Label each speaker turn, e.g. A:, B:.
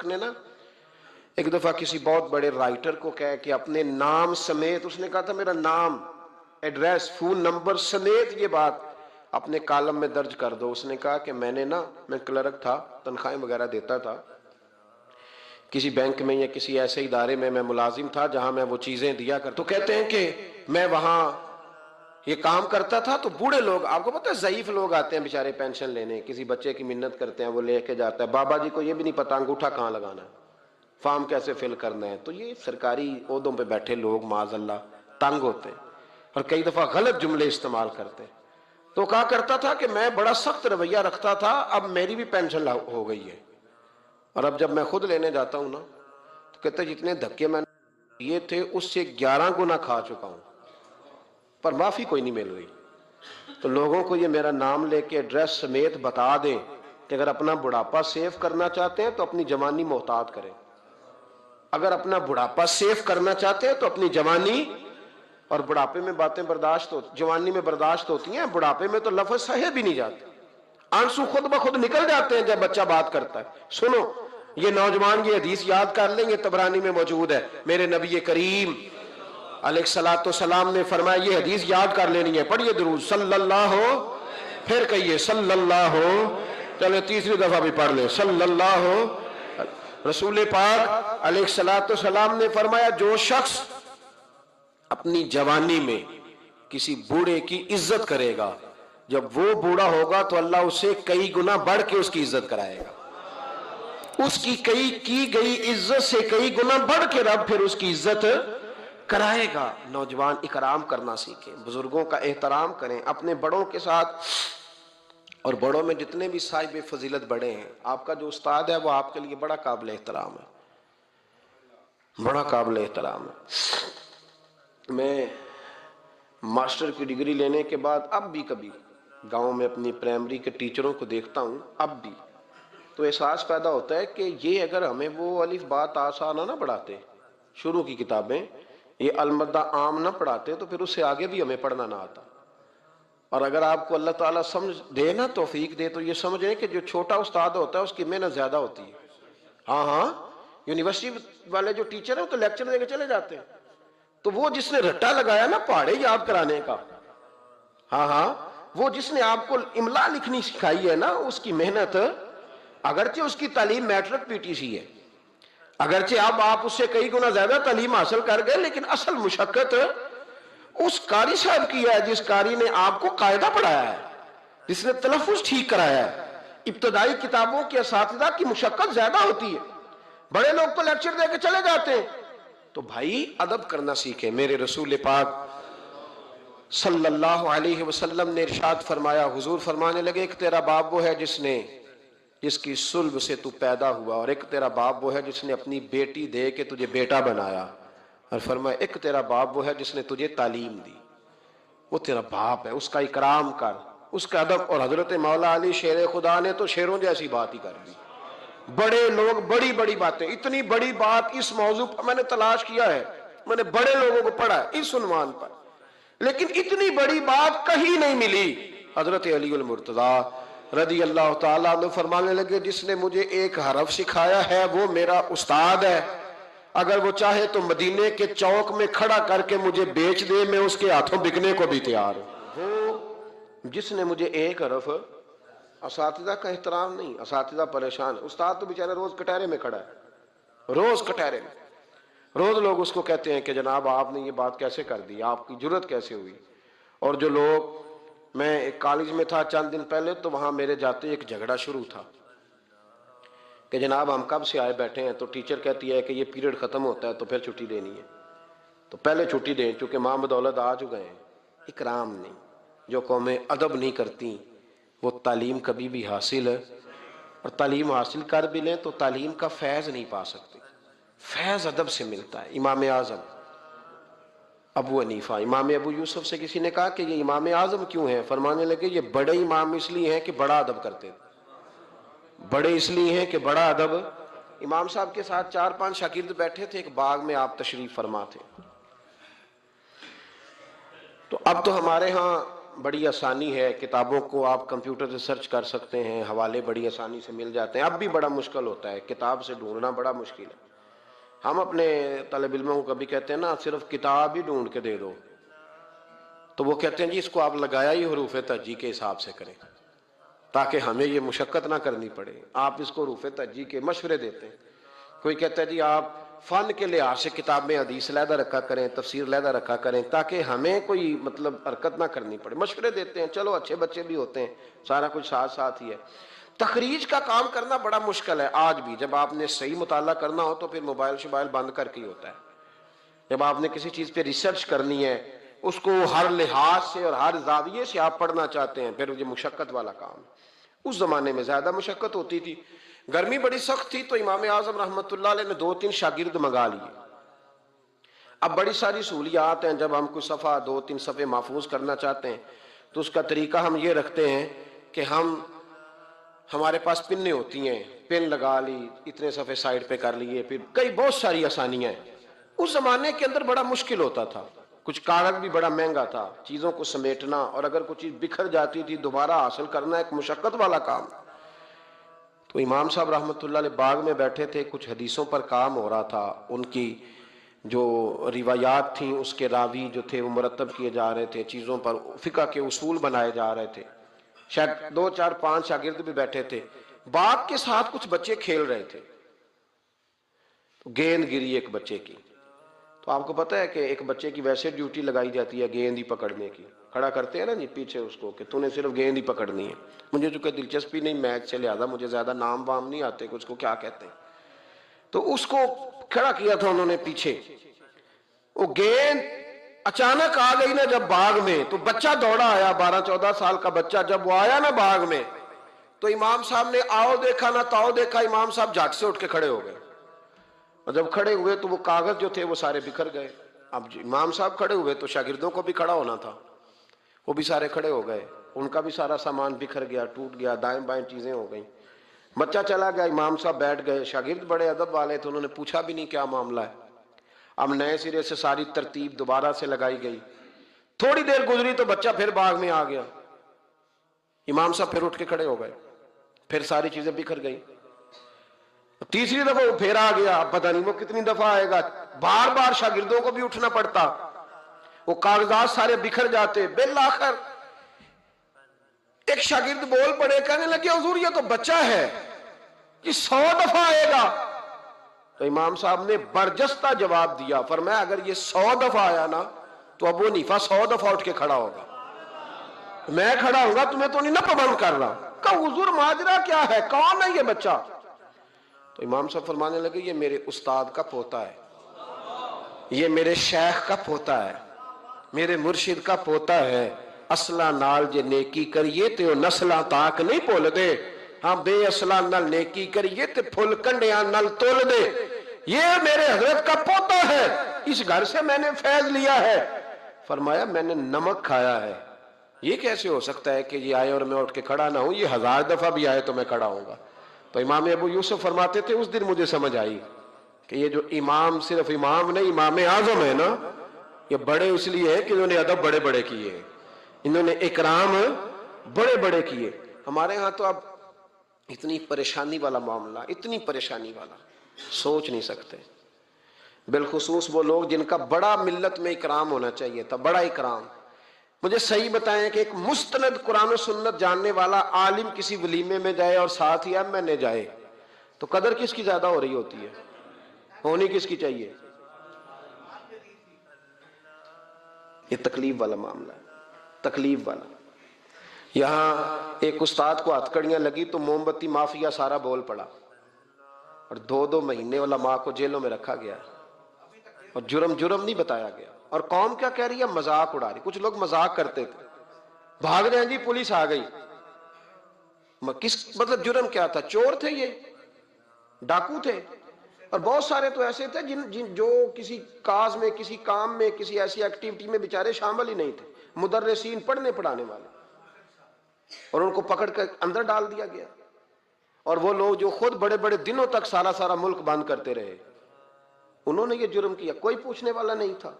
A: نے نا ایک دفعہ کسی بہت بڑے رائٹر کو کہا کہ اپنے نام سمیت، اس نے کہا تھا میرا نام، ایڈریس، فون نمبر سمیت یہ بات اپنے کالم میں درج کر دو۔ اس نے کہا کہ میں کلرک تھا، تنخواہیں وغیرہ دیتا تھا کسی بینک میں یا کسی ایسے ادارے میں ملازم تھا جہاں میں وہ چیزیں دیا کرتا، تو کہتے ہیں کہ میں وہاں یہ کام کرتا تھا تو بوڑھے لوگ، آپ کو پتہ ہے ضعیف لوگ آتے ہیں بیچارے پینشن لینے، کسی بچے کی منت کرتے ہیں، وہ لے کے جاتا ہے، بابا جی کو یہ بھی نہیں پتا انگوٹھا کہاں لگانا ہے، فارم کیسے فل کرنا ہے۔ تو یہ سرکاری عہدوں پہ بیٹھے لوگ معاذ اللہ تنگ ہوتے ہیں اور کئی دفعہ غلط جملے استعمال کرتے ہیں۔ تو کہا کرتا تھا کہ میں بڑا سخت رویہ رکھتا تھا، اب میری بھی پینشن ہو گئی ہے، اور اب جب میں خود لینے جاتا ہوں نا تو کہتے ہیں جتنے دھکے میں یہ تھے اس سے 11 گنا کھا چکا ہوں، پر معافی کوئی نہیں مل رہی۔ تو لوگوں کو یہ میرا نام لے کے ایڈریس سمیت بتا دیں کہ اگر اپنا بڑھاپا سیف کرنا چاہتے ہیں تو اپنی جوانی محتاط کریں، اگر اپنا بڑھاپا سیف کرنا چاہتے ہیں تو اپنی جوانی، اور بڑھاپے میں باتیں برداشت ہوتی، جوانی میں برداشت ہوتی ہیں، بڑھاپے میں تو لفظ سہے بھی نہیں جاتے، آنسو خود بخود نکل جاتے ہیں جب بچہ بات کرتا ہے۔ سنو یہ نوجوان یہ حدیث یاد کر لیں، یہ طبرانی میں موجود ہے، میرے نبی کریم علیہ الصلوۃ والسلام نے فرمایا یہ حدیث یاد کر لینی ہے، پڑھیے درود صلی اللہ ہو، پھر کہیے صلی اللہ ہو، چلے تیسری دفعہ بھی پڑھ لیں صلی اللہ ہو۔ رسول پاک علیہ الصلوۃ والسلام نے فرمایا جو شخص اپنی جوانی میں کسی بوڑھے کی عزت کرے گا، جب وہ بوڑھا ہوگا تو اللہ اسے کئی گنا بڑھ کے اس کی عزت کرائے گا، اس کی کی گئی عزت سے کئی گنا بڑھ کے رب پھر اس کی عزت کرائے گا۔ نوجوان اکرام کرنا سیکھیں، بزرگوں کا احترام کریں، اپنے بڑوں کے ساتھ، اور بڑوں میں جتنے بھی صاحب فضیلت بڑے ہیں، آپ کا جو استاد ہے وہ آپ کے لیے بڑا قابل احترام ہے، بڑا قابل احترام ہے۔ میں ماسٹر کی ڈگری لینے کے بعد اب بھی کبھی گاؤں میں اپنی پرائمری کے ٹیچروں کو دیکھتا ہوں، اب بھی تو احساس پیدا ہوتا ہے کہ یہ اگر ہمیں وہ الف با تا سا نہ پڑھاتے، شروع کی کتابیں یہ المدہ عام نہ پڑھاتے تو پھر اس سے آگے بھی ہمیں پڑھنا نہ آتا۔ اور اگر آپ کو اللہ تعالیٰ سمجھ دے نا، توفیق دے، تو یہ سمجھیں کہ جو چھوٹا استاد ہوتا ہے اس کی محنت زیادہ ہوتی ہے۔ ہاں یونیورسٹی والے جو ٹیچر ہیں وہ تو لیکچر دے کے چلے جاتے ہیں، تو وہ جس نے رٹا لگایا نا پہاڑے یاد کرانے کا، وہ جس نے آپ کو املا لکھنی سکھائی ہے نا، اس کی محنت، اگرچہ اس کی تعلیم میٹرک پی ٹی سی ہے، اگرچہ اب آپ اس سے کئی گنا زیادہ تعلیم حاصل کر گئے، لیکن اصل مشقت اس قاری صاحب کی ہے جس قاری نے آپ کو قاعدہ پڑھایا ہے، جس نے تلفظ ٹھیک کرایا ہے۔ ابتدائی کتابوں کے اساتذہ کی مشقت زیادہ ہوتی ہے، بڑے لوگ تو لیکچر دے کے چلے جاتے ہیں۔ تو بھائی ادب کرنا سیکھیں۔ میرے رسول پاک صلی اللہ علیہ وسلم نے ارشاد فرمایا، حضور فرمانے لگے ایک تیرا باپ وہ ہے جس کی صلب سے تو پیدا ہوا، اور ایک تیرا باپ وہ ہے جس نے اپنی بیٹی دے کے تجھے بیٹا بنایا، اور فرمایا ایک تیرا باپ وہ ہے جس نے تجھے تعلیم دی، وہ تیرا باپ ہے، اس کا اکرام کر، اس کا ادب۔ اور حضرت مولا علی شیر خدا نے تو شیروں جیسی بات ہی کر دی۔ بڑے لوگ بڑی بڑی باتیں، اتنی بڑی بات اس موضوع پر میں نے تلاش کیا ہے، میں نے بڑے لوگوں کو پڑھا ہے اس عنوان پر، لیکن اتنی بڑی بات کہیں نہیں ملی۔ حضرت علی المرتضیٰ رضی اللہ تعالیٰ عنہ فرمانے لگے جس نے مجھے ایک حرف سکھایا ہے وہ میرا استاد ہے، اگر وہ چاہے تو مدینے کے چوک میں کھڑا کر کے مجھے بیچ دے، میں اس کے ہاتھوں بکنے کو بھی تیار ہوں۔ وہ جس نے مجھے ایک حرف، اساتذہ کا احترام نہیں، اساتذہ پریشان، استاد تو بیچارہ روز کٹہرے میں کھڑا ہے، روز کٹہرے میں، روز لوگ اس کو کہتے ہیں کہ جناب آپ نے یہ بات کیسے کر دی، آپ کی جرت کیسے ہوئی۔ اور جو لوگ، میں ایک کالج میں تھا چند دن پہلے، تو وہاں میرے جاتے ایک جھگڑا شروع تھا کہ جناب ہم کب سے آئے بیٹھے ہیں، تو ٹیچر کہتی ہے کہ یہ پیریڈ ختم ہوتا ہے تو پھر چھٹی دینی ہے، تو پہلے چھٹی دیں چونکہ ماں بدولت آ چکے ہیں۔ اکرام نہیں، جو قومیں ادب نہیں کرتی وہ تعلیم کبھی بھی حاصل ہے، اور تعلیم حاصل کر بھی لیں تو تعلیم کا فیض نہیں پا سکتے۔ فیض ادب سے ملتا ہے۔ امام اعظم ابو حنیفہ، امام ابو یوسف سے کسی نے کہا کہ یہ امام اعظم کیوں ہیں؟ فرمانے لگے یہ بڑے امام اس لیے ہیں کہ بڑا ادب کرتے تھے، بڑے اس لیے ہیں کہ بڑا ادب۔ امام صاحب کے ساتھ 4-5 شاگرد بیٹھے تھے، ایک باغ میں آپ تشریف فرما تھے، تو اب تو ہمارے ہاں بڑی آسانی ہے، کتابوں کو آپ کمپیوٹر سے سرچ کر سکتے ہیں، حوالے بڑی آسانی سے مل جاتے ہیں. اب بھی بڑا مشکل ہوتا ہے، کتاب سے ڈھونڈنا بڑا مشکل ہے. ہم اپنے طالب علموں کو کبھی کہتے ہیں نا صرف کتاب ہی ڈھونڈ کے دے دو، تو وہ کہتے ہیں جی اس کو آپ لگایا ہی حروف تہجی کے حساب سے کریں تاکہ ہمیں یہ مشقت نہ کرنی پڑے. آپ اس کو حروف تہجی کے مشورے دیتے ہیں. کوئی کہتا ہے جی آپ فن کے لحاظ سے کتاب میں حدیث علیحدہ رکھا کریں، تفسیر علیحدہ رکھا کریں تاکہ ہمیں کوئی مطلب حرکت نہ کرنی پڑے. مشورے دیتے ہیں، چلو اچھے بچے بھی ہوتے ہیں، سارا کچھ ساتھ ساتھ ہی ہے. تخریج کا کام کرنا بڑا مشکل ہے آج بھی. جب آپ نے صحیح مطالعہ کرنا ہو تو پھر موبائل شبائل بند کر کے ہی ہوتا ہے. جب آپ نے کسی چیز پہ ریسرچ کرنی ہے، اس کو ہر لحاظ سے اور ہر زاویے سے آپ پڑھنا چاہتے ہیں، پھر یہ مشقت والا کام ہے. اس زمانے میں زیادہ مشقت ہوتی تھی، گرمی بڑی سخت تھی، تو امام اعظم رحمۃ اللہ علیہ نے 2-3 شاگرد منگا لیے. اب بڑی ساری سہولیات ہیں، جب ہم کوئی صفحہ 2-3 صفحے محفوظ کرنا چاہتے ہیں تو اس کا طریقہ ہم یہ رکھتے ہیں کہ ہمارے پاس پنیں ہوتی ہیں، پن لگا لی، اتنے صفحے سائڈ پہ کر لیے، پھر کئی بہت ساری آسانیاں ہیں. اس زمانے کے اندر بڑا مشکل ہوتا تھا، کچھ کاغذ بھی بڑا مہنگا تھا، چیزوں کو سمیٹنا، اور اگر کچھ چیز بکھر جاتی تھی دوبارہ حاصل کرنا ایک مشقت والا کام. تو امام صاحب رحمۃ اللہ علیہ باغ میں بیٹھے تھے، کچھ حدیثوں پر کام ہو رہا تھا، ان کی جو روایات تھیں اس کے راوی جو تھے وہ مرتب کیے جا رہے تھے، چیزوں پر فقہ کے اصول بنائے جا رہے تھے. شاید 2-4-5 شاگرد بھی بیٹھے تھے. باغ کے ساتھ کچھ بچے کھیل رہے تھے، گیند گری ایک بچے کی. تو آپ کو پتہ ہے کہ ایک بچے کی ویسے ڈیوٹی لگائی جاتی ہے گیند ہی پکڑنے کی، کھڑا کرتے ہیں نا جی پیچھے اس کو کہ تو نے صرف گیند ہی پکڑنی ہے. مجھے چونکہ دلچسپی نہیں میچ سے، لہذا مجھے زیادہ نام وام نہیں آتے کہ اس کو کیا کہتے ہیں. تو اس کو کھڑا کیا تھا انہوں نے پیچھے. وہ گیند اچانک آ گئی نا جب باغ میں، تو بچہ دوڑا آیا، 12-14 سال کا بچہ. جب وہ آیا نا باغ میں تو امام صاحب نے آؤ دیکھا نہ تاؤ دیکھا، امام صاحب جھٹ سے اٹھ کے کھڑے ہو گئے. اور جب کھڑے ہوئے تو وہ کاغذ جو تھے وہ سارے بکھر گئے. اب امام صاحب کھڑے ہوئے تو شاگردوں کو بھی کھڑا ہونا تھا، وہ بھی سارے کھڑے ہو گئے، ان کا بھی سارا سامان بکھر گیا، ٹوٹ گیا، دائیں بائیں چیزیں ہو گئیں. بچہ چلا گیا، امام صاحب بیٹھ گئے. شاگرد بڑے ادب والے تھے، انہوں نے پوچھا بھی نہیں کیا معاملہ ہے. اب نئے سرے سے ساری ترتیب دوبارہ سے لگائی گئی. تھوڑی دیر گزری تو بچہ پھر باغ میں آ گیا. امام صاحب پھر اٹھ کے کھڑے ہو گئے، پھر ساری چیزیں بکھر گئی. تیسری دفعہ وہ پھر آ گیا، اب پتہ نہیں وہ کتنی دفعہ آئے گا. بار بار شاگردوں کو بھی اٹھنا پڑتا، وہ کاغذات سارے بکھر جاتے. بالآخر ایک شاگرد بول پڑے، کہنے لگے حضور یہ تو بچہ ہے، یہ 100 دفعہ آئے گا. تو امام صاحب نے برجستہ جواب دیا، فرمایا اگر یہ 100 دفعہ آیا نا تو ابو حنیفہ 100 دفعہ اٹھ کے کھڑا ہوگا. میں کھڑا ہوگا، تمہیں تو نہیں نہ پابند کر رہا. کہا حضور ماجرا کیا ہے، کون ہے یہ بچہ؟ تو امام صاحب فرمانے لگے یہ میرے استاد کا پوتا ہے، یہ میرے شیخ کا پوتا ہے، میرے مرشد کا پوتا ہے. اصلہ نال جے نیکی کریے تے نسلہ تاک نہیں پول دے، ہاں بے اصلہ نال نیکی کریے تے پھل کنڈیاں نال تول دے. یہ میرے حضرت کا پوتا ہے، اس گھر سے میں نے فیض لیا ہے. فرمایا میں نے نمک کھایا ہے، یہ کیسے ہو سکتا ہے کہ یہ آئے اور میں اٹھ کے کھڑا نہ ہوں، یہ 1000 دفعہ بھی آئے تو میں کھڑا ہوں گا. تو امام ابو یوسف فرماتے تھے اس دن مجھے سمجھ آئی کہ یہ جو امام صرف امام نہیں، امام اعظم ہے نا، یہ بڑے اس لیے ہیں کہ انہوں نے ادب بڑے بڑے کیے، انہوں نے اکرام بڑے بڑے کیے. ہمارے ہاں تو اب اتنی پریشانی والا معاملہ، اتنی پریشانی والا سوچ نہیں سکتے. بالخصوص وہ لوگ جن کا بڑا ملت میں اکرام ہونا چاہیے تھا، بڑا اکرام. مجھے صحیح بتائیں کہ ایک مستند قرآن و سنت جاننے والا عالم کسی ولیمے میں جائے اور ساتھ ہی ایم این اے جائے تو قدر کس کی زیادہ ہو رہی ہوتی ہے، ہونی کس کی چاہیے؟ یہ تکلیف والا معاملہ ہے، تکلیف والا. یہاں ایک استاد کو ہتھکڑیاں لگی تو موم بتی مافیا سارا بول پڑا، اور 2 مہینے علماء کو جیلوں میں رکھا گیا اور جرم نہیں بتایا گیا. اور قوم کیا کہہ رہی ہے؟ مذاق اڑا رہی. کچھ لوگ مذاق کرتے تھے، بھاگ رہے ہیں جی پولیس آ گئی. کس مطلب جرم کیا تھا؟ چور تھے، یہ ڈاکو تھے. اور بہت سارے تو ایسے تھے جو کسی کاز میں، کسی کام میں، کسی ایسی ایکٹیویٹی میں بیچارے شامل ہی نہیں تھے، مدرسین پڑھنے پڑھانے والے، اور ان کو پکڑ کر اندر ڈال دیا گیا. اور وہ لوگ جو خود بڑے بڑے دنوں تک سارا ملک بند کرتے رہے، انہوں نے یہ جرم کیا، کوئی پوچھنے والا نہیں تھا.